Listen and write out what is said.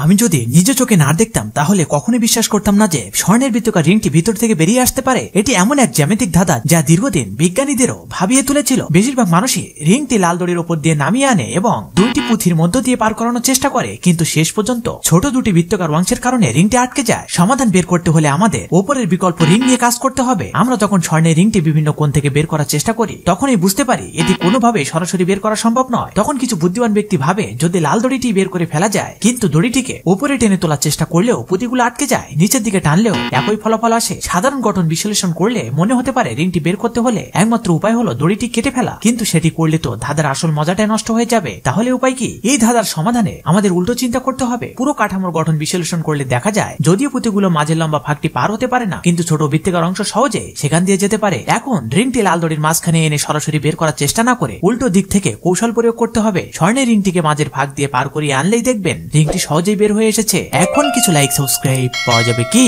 আমি যদি নিজে চোখে না দেখতাম তাহলে কখনোই বিশ্বাস করতাম না যে স্বর্ণের বৃত্তাকার রিংটি ভিতর থেকে বেরিয়ে আসতে পারে। এটি এমন এক জ্যামিতিক ধাঁধা যা দীর্ঘদিন বিজ্ঞানীদেরও ভাবিয়ে তুলেছিল। বেশিরভাগ মানুষই রিংটি লাল দড়ির উপর দিয়ে নামিয়ে আনে এবং দুইটি পুঁথির মধ্য দিয়ে পার করানোর চেষ্টা করে, কিন্তু শেষ পর্যন্ত ছোট দুটি বৃত্তাকার অংশের কারণে রিংটি আটকে যায়। সমাধান বের করতে হলে আমাদের উপরের বিকল্প রিং নিয়ে কাজ করতে হবে। আমরা যখন স্বর্ণের রিংটি বিভিন্ন কোণ থেকে বের করার চেষ্টা করি তখনই বুঝতে পারি এটি কোনোভাবে সরাসরি বের করা সম্ভব নয়। তখন কিছু বুদ্ধিমান ব্যক্তি ভাবে যদি লাল দড়িটি বের করে ফেলা যায়, কিন্তু দড়িটিকে উপরে টেনে তোলার চেষ্টা করলেও পুঁতিগুলো আটকে যায়। নিচের দিকে টানলেও একই ফলাফল আসে। সাধারণ গঠন বিশ্লেষণ করলে মনে হতে পারে রিংটি বের করতে হলে একমাত্র উপায় হলো দড়িটি কেটে ফেলা, কিন্তু সেটি করলে তো ধাঁধার আসল মজাটাই নষ্ট হয়ে যাবে। তাহলে উপায় কি? এই ধাঁধার সমাধানে আমাদের উল্টো চিন্তা করতে হবে। পুরো কাঠামোর গঠন বিশ্লেষণ করলে দেখা যায় যদিও পুঁতিগুলো মাঝের লম্বা ফাঁকটি পার হতে পারে না, কিন্তু ছোট বৃত্তাকার অংশ সহজে সেখান দিয়ে যেতে পারে। এখন রিংটি লাল দড়ির মাঝখানে এনে সরাসরি বের করার চেষ্টা না করে উল্টো দিক থেকে কৌশল প্রয়োগ করতে হবে। স্বর্ণের রিংটিকে মাঝের ভাগ দিয়ে পার করিয়ে আনলেই দেখবেন রিংটি সহজেই বের হয়ে এসেছে। এখন কিছু লাইক সাবস্ক্রাইব পাওয়া যাবে কি?